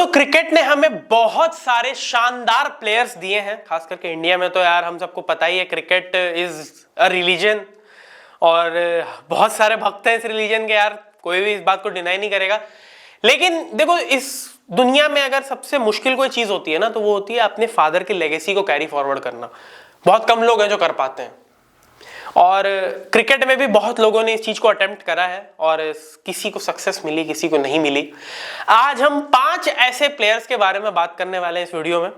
दोस्तों क्रिकेट ने हमें बहुत सारे शानदार प्लेयर्स दिए हैं, खास करके इंडिया में तो यार हम सबको पता ही है क्रिकेट इज अ रिलीजन और बहुत सारे भक्त हैं इस रिलीजन के यार, कोई भी इस बात को डिनाई नहीं करेगा। लेकिन देखो इस दुनिया में अगर सबसे मुश्किल कोई चीज होती है ना तो वो होती है अपने फादर की लेगेसी को कैरी फॉरवर्ड करना। बहुत कम लोग हैं जो कर पाते हैं और क्रिकेट में भी बहुत लोगों ने इस चीज को अटेम्प्ट करा है और किसी को सक्सेस मिली, किसी को नहीं मिली। आज हम 5 ऐसे प्लेयर्स के बारे में बात करने वाले हैं इस वीडियो में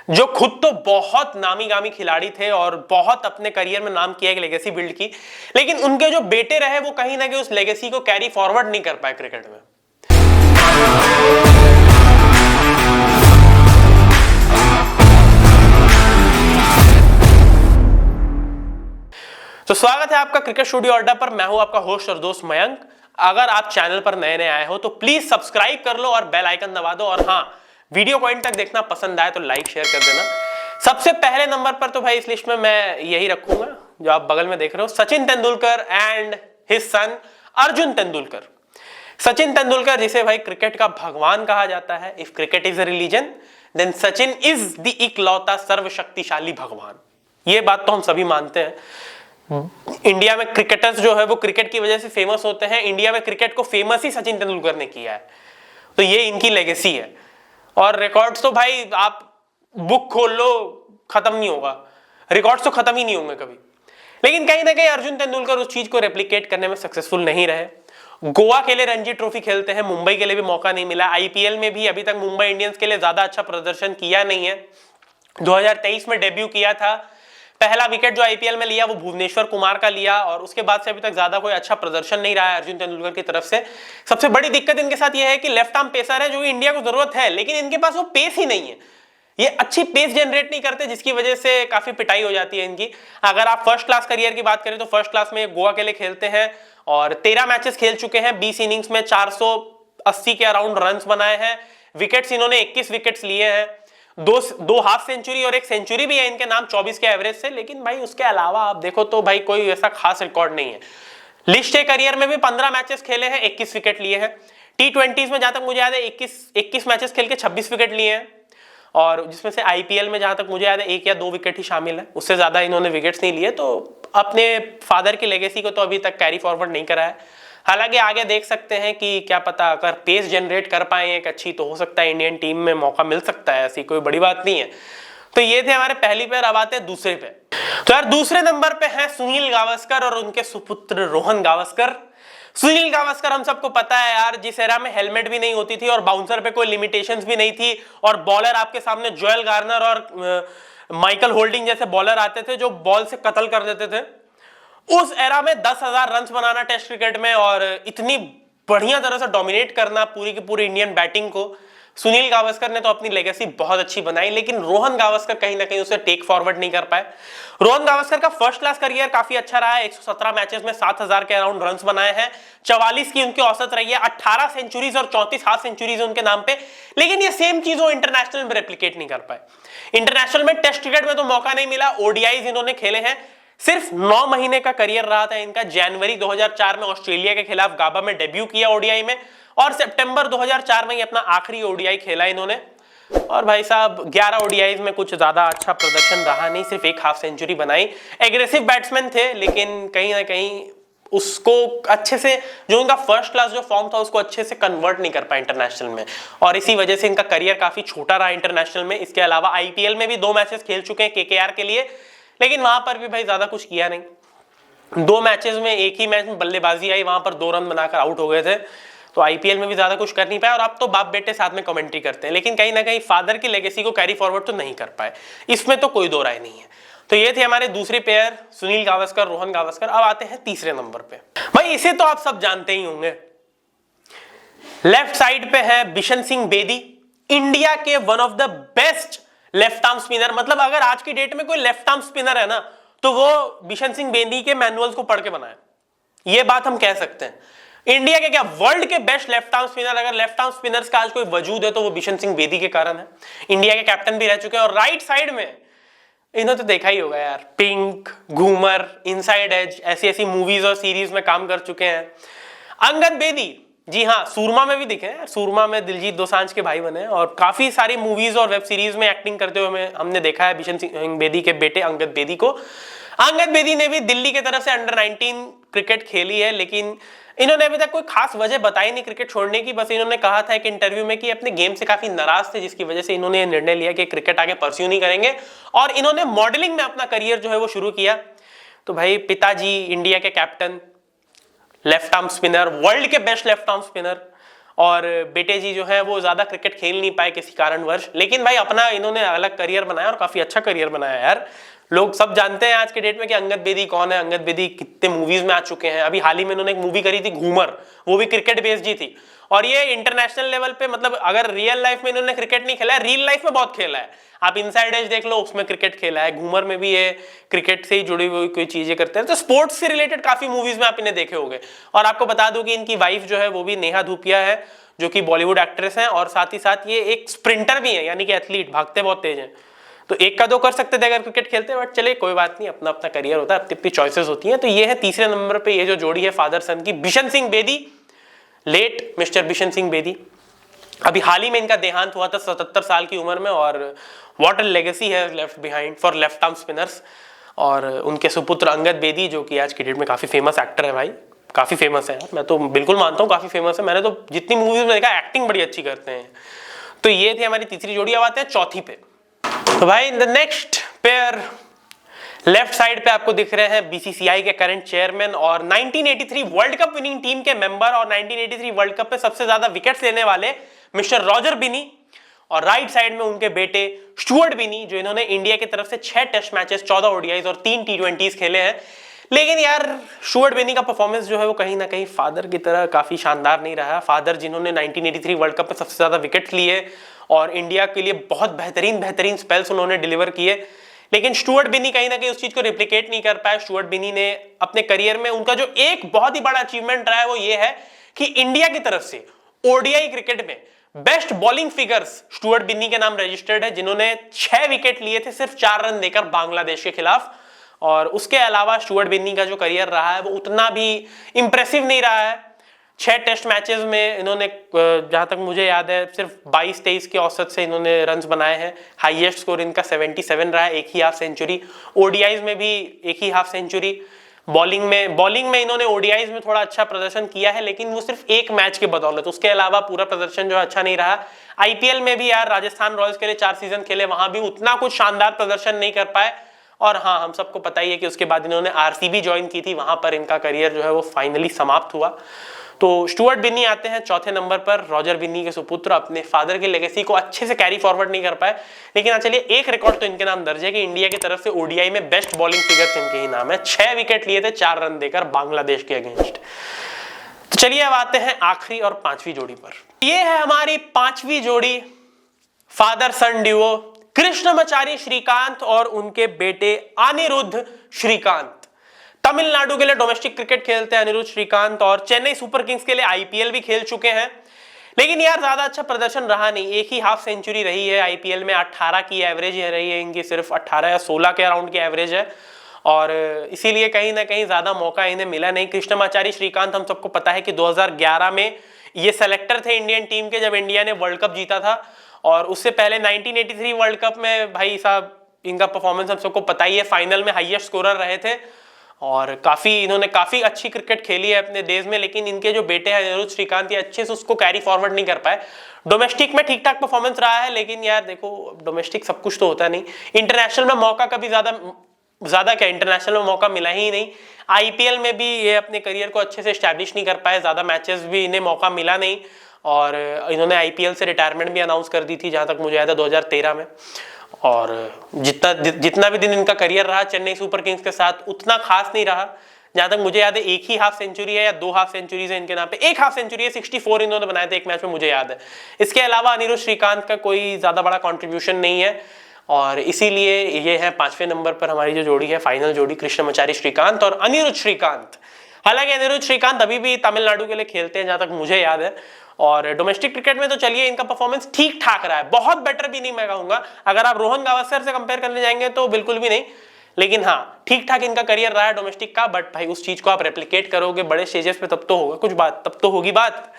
जो खुद तो बहुत नामी गामी खिलाड़ी थे और बहुत अपने करियर में नाम किया, एक लेगेसी बिल्ड की, लेकिन उनके जो बेटे रहे वो कहीं ना कहीं उस लेगेसी को कैरी फॉरवर्ड नहीं कर पाए क्रिकेट में। तो स्वागत है आपका क्रिकेट स्टूडियो अड्डा पर। मैं हूं आपका होस्ट और दोस्त मयंक। अगर आप चैनल पर नए नए आए हो तो प्लीज सब्सक्राइब कर लो और बेल आइकन दबा दो, और हाँ, वीडियो को एंड तक देखना, पसंद आए तो लाइक शेयर कर देना। सबसे पहले नंबर पर तो भाई इस लिस्ट में मैं यही रखूंगा जो आप बगल में देख रहे हो, Sachin Tendulkar and his son Arjun Tendulkar. Sachin Tendulkar जिसे भाई क्रिकेट का भगवान कहा जाता है, if cricket is a religion then Sachin is the इकलौता सर्वशक्तिशाली भगवान। ये बात तो हम सभी मानते हैं। इंडिया में क्रिकेटर्स जो है वो क्रिकेट की वजह से फेमस होते हैं। इंडिया में क्रिकेट को फेमस ही सचिन तेंदुलकर ने किया है, तो ये इनकी लेगेसी है। और रिकॉर्ड्स तो भाई आप बुक खोल लो, खत्म नहीं होगा, रिकॉर्ड्स तो खत्म ही नहीं होंगे कभी। लेकिन कहीं ना कहीं अर्जुन तेंदुलकर उस चीज को रेप्लिकेट करने में सक्सेसफुल नहीं रहे। गोवा के लिए रणजी ट्रॉफी खेलते हैं, मुंबई के लिए भी मौका नहीं मिला। आईपीएल में भी अभी तक मुंबई इंडियंस के लिए ज्यादा अच्छा प्रदर्शन किया नहीं है। 2023 में डेब्यू किया था, पहला विकेट जो आईपीएल में लिया वो भुवनेश्वर कुमार का लिया, और उसके बाद से अभी तक ज्यादा कोई अच्छा प्रदर्शन नहीं रहा है अर्जुन तेंदुलकर की तरफ से। सबसे बड़ी दिक्कत इनके साथ यह है कि लेफ्ट आर्म पेसर है जो कि इंडिया को जरूरत है, लेकिन इनके पास वो पेस ही नहीं है। ये अच्छी पेस जनरेट नहीं करते, जिसकी वजह से काफी पिटाई हो जाती है इनकी। अगर आप फर्स्ट क्लास करियर की बात करें तो फर्स्ट क्लास में गोवा के लिए खेलते हैं और 13 मैचेस खेल चुके हैं, 20 इनिंग्स में 480 के अराउंड रन्स बनाए हैं। विकेट्स इन्होंने 21 विकेट्स लिए हैं, दो हाफ सेंचुरी और एक सेंचुरी भी है इनके नाम 24 के एवरेज से। लेकिन भाई उसके अलावा आप देखो तो भाई कोई ऐसा खास रिकॉर्ड नहीं है। लिस्ट ए करियर में भी 15 मैचेस खेले हैं, 21 विकेट लिए हैं। T20s में जहां तक मुझे याद है 21 मैचेस खेल के 26 विकेट लिए हैं, और जिसमें से आईपीएल में जहां तक मुझे याद है 1 या 2 विकेट ही शामिल है, उससे ज्यादा इन्होंने विकेट्स नहीं लिए। तो अपने फादर की लेगेसी को तो अभी तक कैरी फॉरवर्ड नहीं करा है। हालांकि आगे देख सकते हैं कि क्या पता अगर पेस जनरेट कर पाए एक अच्छी, तो हो सकता है इंडियन टीम में मौका मिल सकता है, ऐसी कोई बड़ी बात नहीं है। तो ये थे हमारे पहली पे। अब आते हैं दूसरे पे। तो यार दूसरे नंबर पे है सुनील गावस्कर और उनके सुपुत्र रोहन गावस्कर। सुनील गावस्कर हम सबको पता है यार, जिस एरा में हेलमेट भी नहीं होती थी और बाउंसर पे कोई लिमिटेशंस भी नहीं थी, और बॉलर आपके सामने जोएल गार्नर और माइकल होल्डिंग जैसे बॉलर आते थे जो बॉल से कत्ल कर देते थे। उस एरा में 10,000 रन बनाना टेस्ट क्रिकेट में और इतनी बढ़िया तरह से डोमिनेट करना पूरी की पूरी इंडियन बैटिंग को, सुनील गावस्कर ने तो अपनी लेगेसी बहुत अच्छी बनाई। लेकिन रोहन गावस्कर कहीं ना कहीं उसे टेक फॉरवर्ड नहीं कर पाए। रोहन गावस्कर का फर्स्ट क्लास करियर काफी अच्छा रहा है। 117 मैचेस में 7,000 के अराउंड रन्स बनाए हैं, 44 की उनकी औसत रही है, 18 सेंचुरीज और 34 हाफ सेंचुरीज उनके नाम पे। लेकिन ये सेम चीज वो इंटरनेशनल में रेप्लिकेट नहीं कर पाए। इंटरनेशनल में टेस्ट क्रिकेट में तो मौका नहीं मिला, ओडीआईज इन्होंने खेले हैं। सिर्फ 9 महीने का करियर रहा था इनका। जनवरी 2004 में ऑस्ट्रेलिया के खिलाफ गाबा में डेब्यू किया ओडीआई में, और सितंबर 2004 में अपना आखिरी ओडीआई खेला इन्होंने। और भाई साहब 11 ओडीआईज में कुछ ज्यादा अच्छा प्रदर्शन रहा नहीं, सिर्फ 1 हाफ सेंचुरी बनाई। एग्रेसिव बैट्समैन थे, लेकिन कहीं ना कहीं उसको अच्छे से, जो उनका फर्स्ट क्लास जो फॉर्म था उसको अच्छे से कन्वर्ट नहीं कर पाए इंटरनेशनल में, और इसी वजह से इनका करियर काफी छोटा रहा इंटरनेशनल में। इसके अलावा आईपीएल में भी 2 मैचेस खेल चुके हैं केकेआर के लिए, लेकिन वहां पर भी भाई ज्यादा कुछ किया नहीं। 2 मैचेस में एक ही मैच में बल्लेबाजी आई, वहां पर 2 रन बनाकर आउट हो गए थे। तो आईपीएल में भी ज्यादा कुछ कर नहीं पाए, और अब तो बाप बेटे साथ में कमेंट्री करते हैं, लेकिन कहीं ना कहीं फादर की लेगेसी को कैरी फॉरवर्ड तो नहीं कर पाए, इसमें तो कोई दो राय नहीं है। तो ये थे हमारे दूसरे पेयर, सुनील गावस्कर, रोहन गावस्कर। अब आते हैं तीसरे नंबर पे। भाई इसे तो आप सब जानते ही होंगे। लेफ्ट साइड पे है बिशन सिंह बेदी, इंडिया के one of the best left arm spinner. मतलब अगर आज की डेट में कोई लेफ्ट आर्म स्पिनर है ना, तो वो बिशन सिंह बेदी के मैनुअल्स को पढ़ के बनाया, ये बात हम कह सकते हैं। इंडिया के क्या, वर्ल्ड के बेस्ट लेफ्ट आर्म स्पिनर, अगर लेफ्ट आर्म स्पिनर्स का आज कोई वजूद है तो वो बिशन सिंह बेदी के कारण है। इंडिया के कैप्टन भी रह चुके हैं। और राइट साइड में इन्होंने तो देखा ही होगा यार, पिंक, घूमर, इनसाइड एज, ऐसी ऐसी मूवीज और सीरीज में काम कर चुके हैं। अंगद बेदी जी हाँ, सूरमा में भी दिखे हैं। सूरमा में दिलजीत दोसांझ के भाई बने हैं और काफी सारी मूवीज और वेब सीरीज में एक्टिंग करते हुए हमने देखा है बिशन सिंह बेदी के बेटे अंगद बेदी को। अंगद बेदी ने भी दिल्ली की तरफ से अंडर 19 क्रिकेट खेली है, लेकिन इन्होंने अभी तक कोई खास वजह बताई नहीं क्रिकेट छोड़ने की। बस इन्होंने कहा था एक इंटरव्यू में कि अपने गेम से काफी नाराज थे, जिसकी वजह से इन्होंने ये निर्णय लिया कि क्रिकेट आगे परस्यू नहीं करेंगे और इन्होंने मॉडलिंग में अपना करियर जो है वो शुरू किया। तो भाई पिताजी इंडिया के captain, left arm spinner, world के बेस्ट लेफ्ट आर्म स्पिनर, और बेटे जी जो है वो ज्यादा क्रिकेट खेल नहीं पाए किसी कारणवश, लेकिन भाई अपना इन्होंने अलग करियर बनाया और काफी अच्छा करियर बनाया यार। लोग सब जानते हैं आज के डेट में कि अंगद बेदी कौन है। अंगद बेदी कितने मूवीज में आ चुके हैं। अभी हाल ही में इन्होंने एक मूवी करी थी घूमर, वो भी क्रिकेट बेस्ड ही थी। और ये इंटरनेशनल लेवल पे, मतलब अगर रियल लाइफ में इन्होंने क्रिकेट नहीं खेला है, रियल लाइफ में बहुत खेला है। आप इनसाइड एज देख लो, उसमें क्रिकेट खेला है। घूमर में भी ये क्रिकेट से ही जुड़ी हुई कोई चीजें करते हैं। तो स्पोर्ट्स से रिलेटेड काफी मूवीज में आप इन्हें देखे होंगे। और आपको बता दूं कि इनकी वाइफ जो है वो भी नेहा धूपिया है, जो कि बॉलीवुड एक्ट्रेस है, और साथ ही साथ ये एक स्प्रिंटर भी है, यानी कि एथलीट, भागते बहुत तेज हैं। तो एक का दो कर सकते थे अगर क्रिकेट खेलते, बट चले कोई बात नहीं, अपना अपना करियर होता है, अपनी अपनी चॉइसेस होती हैं। तो ये है तीसरे नंबर पे ये जो जोड़ी है फादर सन की, बिशन सिंह बेदी, लेट मिस्टर बिशन सिंह बेदी। अभी हाल ही में इनका देहांत हुआ था 77 साल की उम्र में, और व्हाट अ लेगेसी है left behind for left arm spinners. और उनके सुपुत्र अंगद बेदी, जो कि आज की डेट में काफी फेमस एक्टर है भाई, काफी फेमस है। मैं तो बिल्कुल मानता हूँ काफी फेमस है। मैंने तो जितनी मूवीज में देखा एक्टिंग बड़ी अच्छी करते हैं। तो ये थी हमारी तीसरी जोड़ी। अब आते हैं चौथी पे। तो भाई the next pair left side पे आपको दिख रहे हैं बीसीसीआई के करंट चेयरमैन और 1983 वर्ल्ड कप विनिंग टीम के मेंबर और 1983 वर्ल्ड कप पे सबसे ज्यादा विकेट्स लेने वाले मिस्टर रॉजर बिनी। और राइट साइड में उनके बेटे स्टुअर्ट बिनी, जो इन्होंने इंडिया की तरफ से 6 टेस्ट मैचेस, 14 ओडीआईज और 3 टी20 खेले हैं। लेकिन यार स्टुअर्ट बिनी का परफॉर्मेंस जो है वो कहीं ना कहीं फादर की तरह काफी शानदार नहीं रहा। फादर जिन्होंने 1983 वर्ल्ड कप में सबसे ज्यादा विकेट्स लिए और इंडिया के लिए बहुत बेहतरीन स्पेल्स उन्होंने डिलीवर किए, लेकिन स्टुअर्ट बिनी कहीं ना कहीं उस चीज को रिप्लिकेट नहीं कर पाए। स्टुअर्ट बिनी ने अपने करियर में, उनका जो एक बहुत ही बड़ा अचीवमेंट रहा है वो ये है कि इंडिया की तरफ से ओडीआई क्रिकेट में बेस्ट बॉलिंग फिगर्स स्टुअर्ट बिनी के नाम रजिस्टर्ड है, जिन्होंने 6 विकेट लिए थे सिर्फ 4 रन देकर बांग्लादेश के खिलाफ। और उसके अलावा स्टुअर्ट बिनी का जो करियर रहा है वो उतना भी इंप्रेसिव नहीं रहा है। 6 टेस्ट मैचेस में इन्होंने, जहां तक मुझे याद है, सिर्फ 22-23 के औसत से इन्होंने रन्स बनाए हैं। हाईएस्ट स्कोर इनका 77 रहा है, एक ही हाफ सेंचुरी। ओडीआईज में भी एक ही हाफ सेंचुरी। बॉलिंग में इन्होंने ओडीआईज में थोड़ा अच्छा प्रदर्शन किया है, लेकिन वो सिर्फ एक मैच के बदौलत, उसके अलावा पूरा प्रदर्शन जो है अच्छा नहीं रहा। आईपीएल में भी यार राजस्थान रॉयल्स के लिए 4 सीजन खेले, वहां भी उतना कुछ शानदार प्रदर्शन नहीं कर पाए। और हाँ, हम सबको पता ही है कि उसके बाद इन्होंने आरसीबी ज्वाइन की थी, वहां पर इनका करियर जो है वो फाइनली समाप्त हुआ। तो स्टुअर्ट बिनी आते हैं चौथे नंबर पर। रॉजर बिनी के सुपुत्र अपने फादर की लेगेसी को अच्छे से कैरी फॉरवर्ड नहीं कर पाए, लेकिन हाँ चलिए, एक रिकॉर्ड तो इनके नाम दर्ज है कि इंडिया की तरफ से ओडीआई में बेस्ट बॉलिंग फिगर्स इनके ही नाम है। 6 विकेट लिए थे 4 रन देकर बांग्लादेश के अगेंस्ट। तो चलिए अब आते हैं आखिरी और 5वीं जोड़ी पर। यह है हमारी 5वीं जोड़ी, फादर सन ड्यूओ कृष्णमचारी श्रीकांत और उनके बेटे अनिरुद्ध श्रीकांत। तमिलनाडु के लिए डोमेस्टिक क्रिकेट खेलते हैं अनिरुद्ध श्रीकांत, और चेन्नई सुपर किंग्स के लिए आईपीएल भी खेल चुके हैं। लेकिन यार ज्यादा अच्छा प्रदर्शन रहा नहीं, एक ही हाफ सेंचुरी रही है आईपीएल में। 18 की एवरेज रही है इनकी, सिर्फ 18 या 16 के अराउंड की एवरेज है, और इसीलिए कहीं ना कहीं ज्यादा मौका इन्हें मिला नहीं। कृष्णमाचारी श्रीकांत, हम सबको पता है कि 2011 में ये सेलेक्टर थे इंडियन टीम के, जब इंडिया ने वर्ल्ड कप जीता था। और उससे पहले 1983 वर्ल्ड कप में भाई साहब इनका परफॉर्मेंस हम सबको पता ही है, फाइनल में हाईएस्ट स्कोरर रहे थे, और इन्होंने काफी अच्छी क्रिकेट खेली है अपने देश में। लेकिन इनके जो बेटे हैं अनिरुद्ध श्रीकांत, ये अच्छे से उसको कैरी फॉरवर्ड नहीं कर पाए। डोमेस्टिक में ठीक ठाक परफॉर्मेंस रहा है, लेकिन यार देखो, डोमेस्टिक सब कुछ तो होता नहीं। इंटरनेशनल में मौका कभी ज्यादा क्या, इंटरनेशनल में मौका मिला ही नहीं। आईपीएल में भी ये अपने करियर को अच्छे से एस्टैब्लिश नहीं कर पाए, ज्यादा मैचेस भी इन्हें मौका मिला नहीं, और इन्होंने आईपीएल से रिटायरमेंट भी अनाउंस कर दी थी, जहां तक मुझे याद है 2013 में। और जितना भी दिन इनका करियर रहा चेन्नई सुपर किंग्स के साथ, उतना खास नहीं रहा। जहां तक मुझे याद है एक ही हाफ सेंचुरी है या 2 हाफ सेंचुरीज है इनके नाम पे। एक हाफ सेंचुरी है, 64 इन्होंने बनाए थे एक मैच में, मुझे याद है। इसके अलावा अनिरुद्ध श्रीकांत का कोई ज्यादा बड़ा कॉन्ट्रीब्यूशन नहीं है, और इसीलिए ये है 5वें नंबर पर हमारी जो जोड़ी है, फाइनल जोड़ी, कृष्णमचारी श्रीकांत और अनिरुद्ध श्रीकांत। हालांकि अनिरुद्ध श्रीकांत अभी भी तमिलनाडु के लिए खेलते हैं जहां तक मुझे याद है, और डोमेस्टिक क्रिकेट में तो चलिए इनका परफॉर्मेंस ठीक ठाक रहा है, बहुत बेटर भी नहीं मैं कहूंगा। अगर आप रोहन गावस्कर से कंपेयर करने जाएंगे तो बिल्कुल भी नहीं, लेकिन हाँ ठीक ठाक इनका करियर रहा है डोमेस्टिक का, बट भाई उस चीज को आप रेप्लिकेट करोगे बड़े स्टेजेस पे तब तो होगा कुछ बात, तब तो होगी बात।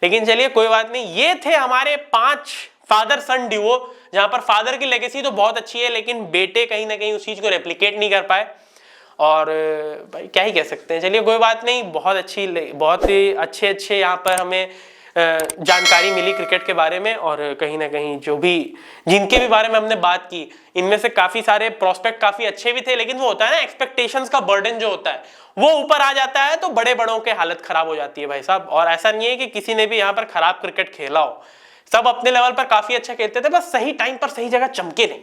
लेकिन चलिए कोई बात नहीं, ये थे हमारे 5 फादर सन ड्यूओ, जहां पर फादर की लेगेसी तो बहुत अच्छी है लेकिन बेटे कहीं ना कहीं उस चीज को रेप्लिकेट नहीं कर पाए। और भाई क्या ही कह सकते हैं, चलिए कोई बात नहीं, बहुत ही अच्छे यहाँ पर हमें जानकारी मिली क्रिकेट के बारे में। और कहीं ना कहीं जो भी जिनके भी बारे में हमने बात की, इनमें से काफी सारे प्रोस्पेक्ट काफी अच्छे भी थे, लेकिन वो होता है ना एक्सपेक्टेशंस का बर्डन जो होता है वो ऊपर आ जाता है तो बड़े बड़ों के हालत खराब हो जाती है भाई साहब। और ऐसा नहीं है कि किसी ने भी यहाँ पर खराब क्रिकेट खेला हो, सब अपने लेवल पर काफी अच्छा खेलते थे, बस सही टाइम पर सही जगह चमके नहीं।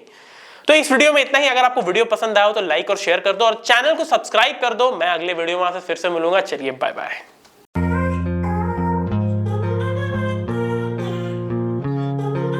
तो इस वीडियो में इतना ही। अगर आपको वीडियो पसंद आया हो तो लाइक और शेयर कर दो और चैनल को सब्सक्राइब कर दो। मैं अगले वीडियो में आपसे फिर से मिलूंगा। चलिए बाय बाय।